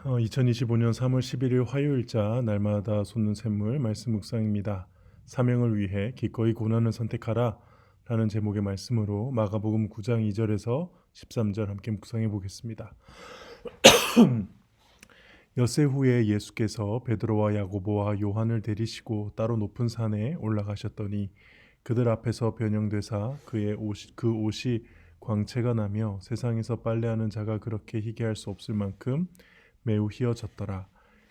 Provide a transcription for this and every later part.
2025년 3월 11일 화요일자 날마다 솟는 샘물 말씀 묵상입니다. 사명을 위해 기꺼이 고난을 선택하라 라는 제목의 말씀으로 마가복음 9장 2절에서 13절 함께 묵상해 보겠습니다. 엿새 후에 예수께서 베드로와 야고보와 요한을 데리시고 따로 높은 산에 올라가셨더니 그들 앞에서 변형되사 그 옷이 광채가 나며 세상에서 빨래하는 자가 그렇게 희게할 수 없을 만큼 매우 희어졌더라.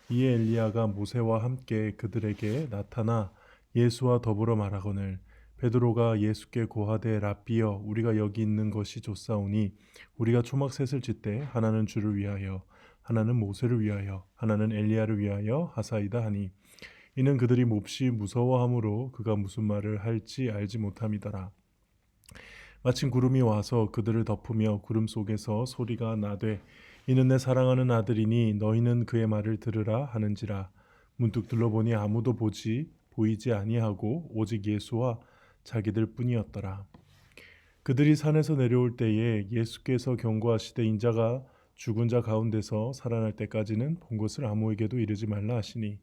이에 엘리야가 모세와 함께 그들에게 나타나 예수와 더불어 말하거늘 베드로가 예수께 고하되 랍비여 우리가 여기 있는 것이 좋사오니 우리가 초막셋을 짓되 하나는 주를 위하여 하나는 모세를 위하여 하나는 엘리야를 위하여 하사이다 하니 이는 그들이 몹시 무서워하므로 그가 무슨 말을 할지 알지 못함이더라. 마침 구름이 와서 그들을 덮으며 구름 속에서 소리가 나되 이는 내 사랑하는 아들이니 너희는 그의 말을 들으라 하는지라. 문득 둘러보니 아무도 보이지 아니하고 오직 예수와 자기들 뿐이었더라. 그들이 산에서 내려올 때에 예수께서 경고하시되 인자가 죽은 자 가운데서 살아날 때까지는 본 것을 아무에게도 이르지 말라 하시니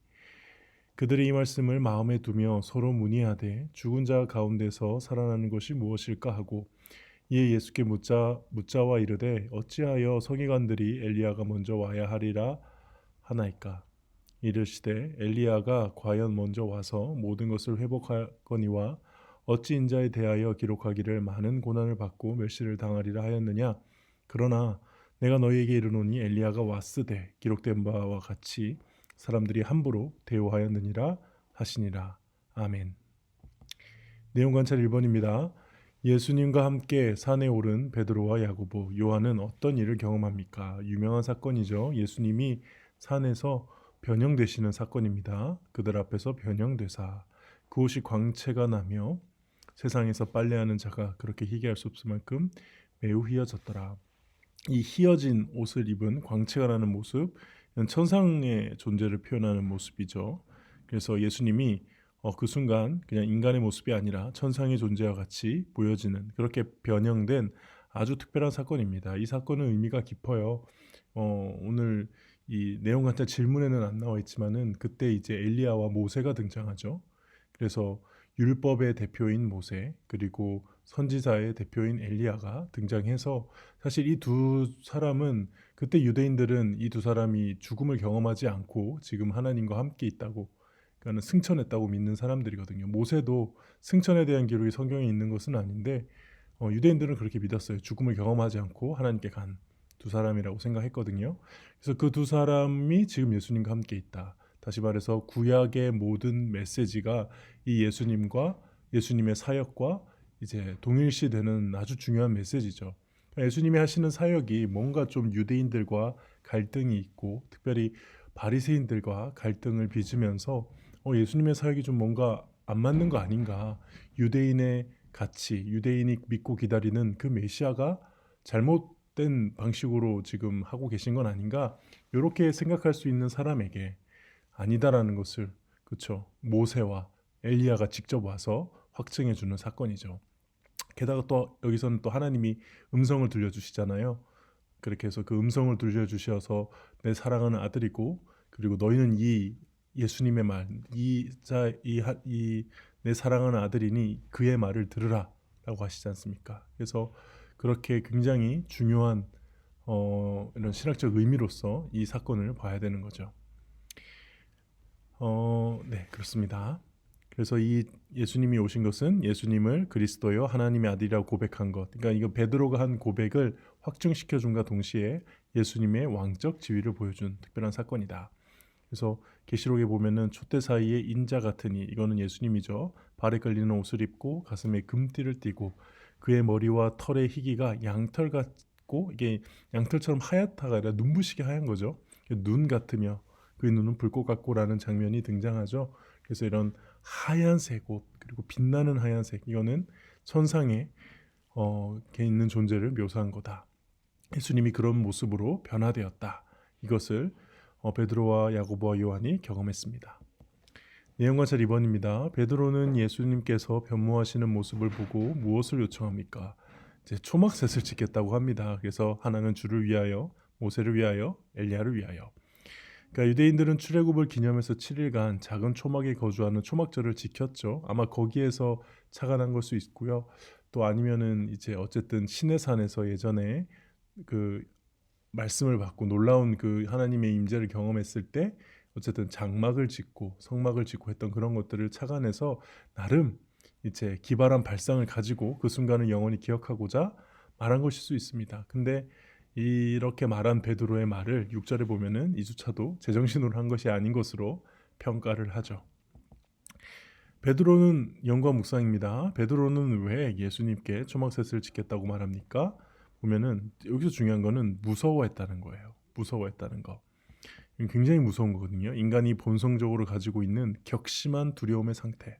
그들이 이 말씀을 마음에 두며 서로 문의하되 죽은 자 가운데서 살아나는 것이 무엇일까 하고 이에 예수께 묻자와 이르되 어찌하여 서기관들이 엘리야가 먼저 와야 하리라 하나이까. 이르시되 엘리야가 과연 먼저 와서 모든 것을 회복하거니와 어찌 인자에 대하여 기록하기를 많은 고난을 받고 멸시를 당하리라 하였느냐. 그러나 내가 너희에게 이르노니 엘리야가 왔으되 기록된 바와 같이 사람들이 함부로 대우하였느니라 하시니라. 아멘. 내용 관찰 1번입니다. 예수님과 함께 산에 오른 베드로와 야고보, 요한은 어떤 일을 경험합니까? 유명한 사건이죠. 예수님이 산에서 변형되시는 사건입니다. 그들 앞에서 변형되사 그 옷이 광채가 나며 세상에서 빨래하는 자가 그렇게 희게할 수 없을 만큼 매우 희어졌더라. 이 희어진 옷을 입은 광채가 나는 모습, 천상의 존재를 표현하는 모습이죠. 그래서 예수님이 그 순간 그냥 인간의 모습이 아니라 천상의 존재와 같이 보여지는 그렇게 변형된 아주 특별한 사건입니다. 이 사건은 의미가 깊어요. 오늘 이 내용 같은 질문에는 안 나와 있지만은 그때 이제 엘리야와 모세가 등장하죠. 그래서 율법의 대표인 모세 그리고 선지자의 대표인 엘리야가 등장해서 사실 이 두 사람은 그때 유대인들은 이 두 사람이 죽음을 경험하지 않고 지금 하나님과 함께 있다고 그러니까 승천했다고 믿는 사람들이거든요. 모세도 승천에 대한 기록이 성경에 있는 것은 아닌데 유대인들은 그렇게 믿었어요. 죽음을 경험하지 않고 하나님께 간 두 사람이라고 생각했거든요. 그래서 그 두 사람이 지금 예수님과 함께 있다. 다시 말해서 구약의 모든 메시지가 이 예수님과 예수님의 사역과 이제 동일시되는 아주 중요한 메시지죠. 예수님이 하시는 사역이 뭔가 좀 유대인들과 갈등이 있고 특별히 바리새인들과 갈등을 빚으면서 예수님의 사역이 좀 뭔가 안 맞는 거 아닌가. 유대인의 가치, 유대인이 믿고 기다리는 그 메시아가 잘못된 방식으로 지금 하고 계신 건 아닌가. 이렇게 생각할 수 있는 사람에게 아니다라는 것을 그렇죠. 모세와 엘리야가 직접 와서 확증해 주는 사건이죠. 게다가 또 여기서는 또 하나님이 음성을 들려주시잖아요. 그렇게 해서 그 음성을 들려주셔서 내 사랑하는 아들이고 그리고 너희는 이 예수님의 말, 내 사랑하는 아들이니 그의 말을 들으라라고 하시지 않습니까? 그래서 그렇게 굉장히 중요한 이런 신학적 의미로서 이 사건을 봐야 되는 거죠. 네, 그렇습니다. 그래서 이 예수님이 오신 것은 예수님을 그리스도여 하나님의 아들이라고 고백한 것. 그러니까 이거 베드로가 한 고백을 확증시켜 준과 동시에 예수님의 왕적 지위를 보여준 특별한 사건이다. 그래서 계시록에 보면은 촛대 사이에 인자 같으니 이거는 예수님이죠. 발에 걸리는 옷을 입고 가슴에 금띠를 띠고 그의 머리와 털의 희기가 양털 같고 이게 양털처럼 하얗다가 아니라 눈부시게 하얀 거죠. 눈 같으며 그의 눈은 불꽃 같고라는 장면이 등장하죠. 그래서 이런 하얀색 옷 그리고 빛나는 하얀색 이거는 천상에 있는 존재를 묘사한 거다. 예수님이 그런 모습으로 변화되었다. 이것을 베드로와 야고보와 요한이 경험했습니다. 내용 관찰 2번입니다. 베드로는 예수님께서 변모하시는 모습을 보고 무엇을 요청합니까? 이제 초막셋을 짓겠다고 합니다. 그래서 하나는 주를 위하여, 모세를 위하여, 엘리야를 위하여. 그러니까 유대인들은 출애굽을 기념해서 7일간 작은 초막에 거주하는 초막절을 지켰죠. 아마 거기에서 착안한 걸 수 있고요. 또 아니면은 이제 어쨌든 시내산에서 예전에 그 말씀을 받고 놀라운 그 하나님의 임재를 경험했을 때 어쨌든 장막을 짓고 성막을 짓고 했던 그런 것들을 착안해서 나름 이제 기발한 발상을 가지고 그 순간을 영원히 기억하고자 말한 것일 수 있습니다. 근데 이렇게 말한 베드로의 말을 6절에 보면은 이주차도 제정신으로 한 것이 아닌 것으로 평가를 하죠. 베드로는 영과 묵상입니다. 베드로는 왜 예수님께 초막셋을 지켰다고 말합니까? 보면은 여기서 중요한 거는 무서워했다는 거예요. 무서워했다는 거. 굉장히 무서운 거거든요. 인간이 본성적으로 가지고 있는 격심한 두려움의 상태.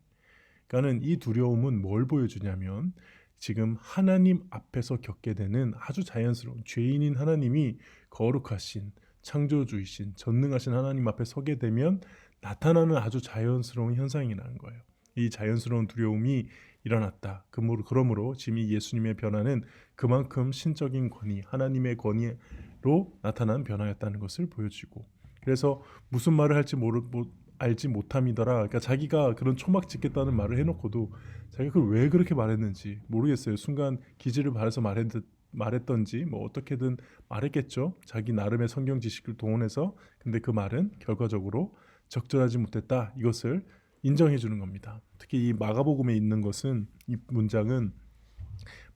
그러니까는 이 두려움은 뭘 보여주냐면 지금 하나님 앞에서 겪게 되는 아주 자연스러운 죄인인 하나님이 거룩하신 창조주이신 전능하신 하나님 앞에 서게 되면 나타나는 아주 자연스러운 현상이라는 거예요. 이 자연스러운 두려움이 일어났다. 그러므로 지금 이 예수님의 변화는 그만큼 신적인 권위, 하나님의 권위로 나타난 변화였다는 것을 보여주고, 그래서 무슨 말을 할지 알지 못함이더라. 그러니까 자기가 그런 초막 짓겠다는 말을 해놓고도 자기가 그걸 왜 그렇게 말했는지 모르겠어요. 순간 기지를 바라서 말했던지 뭐 어떻게든 말했겠죠. 자기 나름의 성경 지식을 동원해서. 근데 그 말은 결과적으로 적절하지 못했다. 이것을 인정해 주는 겁니다. 특히 이 마가복음에 있는 것은, 이 문장은,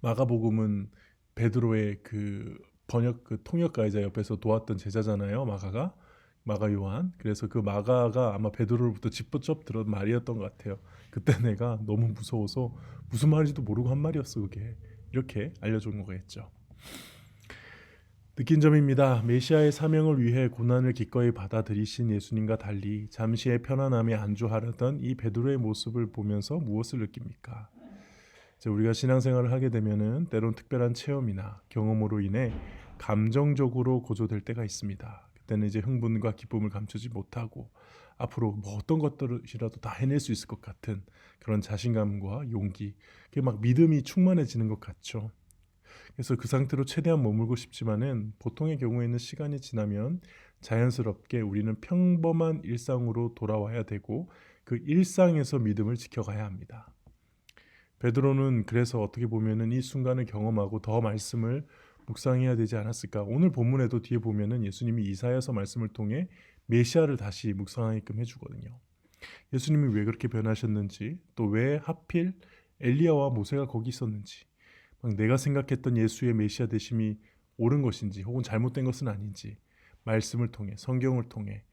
마가복음은 베드로의 그 번역 그 통역가이자 옆에서 도왔던 제자잖아요. 마가 요한. 그래서 그 마가가 아마 베드로로부터 직접 들은 말이었던 것 같아요. 그때 내가 너무 무서워서 무슨 말인지도 모르고 한 말이었어 그게. 이렇게 알려준 거겠죠. 느낀 점입니다. 메시아의 사명을 위해 고난을 기꺼이 받아들이신 예수님과 달리 잠시의 편안함에 안주하려던 이 베드로의 모습을 보면서 무엇을 느낍니까? 우리가 신앙생활을 하게 되면은 때론 특별한 체험이나 경험으로 인해 감정적으로 고조될 때가 있습니다. 그때는 이제 흥분과 기쁨을 감추지 못하고 앞으로 뭐 어떤 것들이라도 다 해낼 수 있을 것 같은 그런 자신감과 용기, 그게 막 믿음이 충만해지는 것 같죠. 그래서 그 상태로 최대한 머물고 싶지만은 보통의 경우에는 시간이 지나면 자연스럽게 우리는 평범한 일상으로 돌아와야 되고 그 일상에서 믿음을 지켜가야 합니다. 베드로는 그래서 어떻게 보면은 이 순간을 경험하고 더 말씀을 묵상해야 되지 않았을까. 오늘 본문에도 뒤에 보면은 예수님이 이사야서 말씀을 통해 메시아를 다시 묵상하게끔 해주거든요. 예수님이 왜 그렇게 변하셨는지, 또 왜 하필 엘리야와 모세가 거기 있었는지, 막 내가 생각했던 예수의 메시아 되심이 옳은 것인지 혹은 잘못된 것은 아닌지 말씀을 통해, 성경을 통해,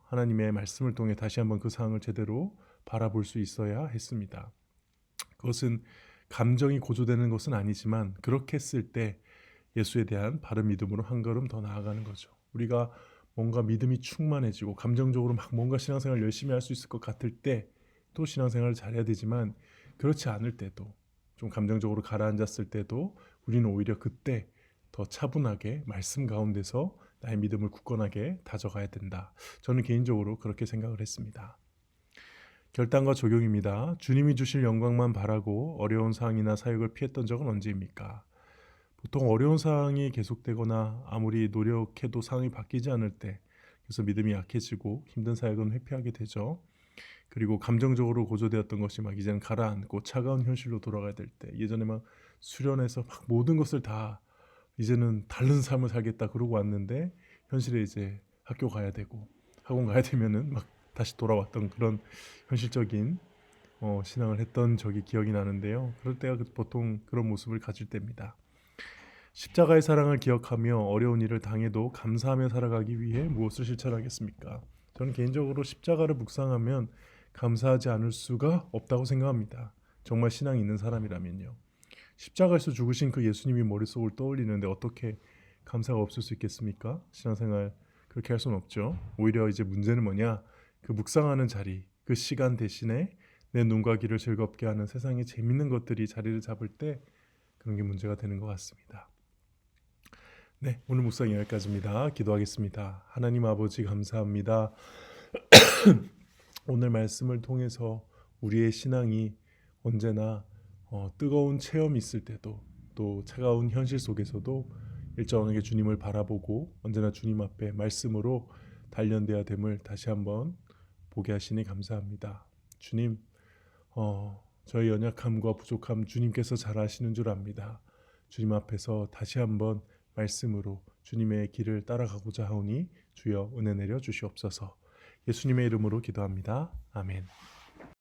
하나님의 말씀을 통해 다시 한번 그 사항을 제대로 바라볼 수 있어야 했습니다. 그것은 감정이 고조되는 것은 아니지만 그렇게 했을 때 예수에 대한 바른 믿음으로 한 걸음 더 나아가는 거죠. 우리가 뭔가 믿음이 충만해지고 감정적으로 막 뭔가 신앙생활 열심히 할 수 있을 것 같을 때 또 신앙생활을 잘해야 되지만, 그렇지 않을 때도, 좀 감정적으로 가라앉았을 때도 우리는 오히려 그때 더 차분하게 말씀 가운데서 나의 믿음을 굳건하게 다져가야 된다. 저는 개인적으로 그렇게 생각을 했습니다. 결단과 적용입니다. 주님이 주실 영광만 바라고 어려운 상황이나 사역을 피했던 적은 언제입니까? 보통 어려운 상황이 계속되거나 아무리 노력해도 상황이 바뀌지 않을 때, 그래서 믿음이 약해지고 힘든 사역은 회피하게 되죠. 그리고 감정적으로 고조되었던 것이 막 이제는 가라앉고 차가운 현실로 돌아가야 될 때, 예전에 막 수련해서 막 모든 것을 다 이제는 다른 삶을 살겠다 그러고 왔는데 현실에 이제 학교 가야 되고 학원 가야 되면은 막 다시 돌아왔던 그런 현실적인 신앙을 했던 적이 기억이 나는데요. 그럴 때가 보통 그런 모습을 가질 때입니다. 십자가의 사랑을 기억하며 어려운 일을 당해도 감사하며 살아가기 위해 무엇을 실천하겠습니까? 저는 개인적으로 십자가를 묵상하면 감사하지 않을 수가 없다고 생각합니다. 정말 신앙이 있는 사람이라면요. 십자가에서 죽으신 그 예수님이 머릿속을 떠올리는데 어떻게 감사가 없을 수 있겠습니까? 신앙생활 그렇게 할 수는 없죠. 오히려 이제 문제는 뭐냐? 그 묵상하는 자리, 그 시간 대신에 내 눈과 귀를 즐겁게 하는 세상의 재밌는 것들이 자리를 잡을 때 그런 게 문제가 되는 것 같습니다. 네, 오늘 묵상 여기까지입니다. 기도하겠습니다. 하나님 아버지 감사합니다. 오늘 말씀을 통해서 우리의 신앙이 언제나 뜨거운 체험이 있을 때도, 또 차가운 현실 속에서도 일정하게 주님을 바라보고 언제나 주님 앞에 말씀으로 단련되어야 됨을 다시 한번 보게 하시니 감사합니다. 주님, 저의 연약함과 부족함 주님께서 잘 아시는 줄 압니다. 주님 앞에서 다시 한번 말씀으로 주님의 길을 따라가고자 하오니 주여 은혜 내려 주시옵소서. 예수님의 이름으로 기도합니다. 아멘.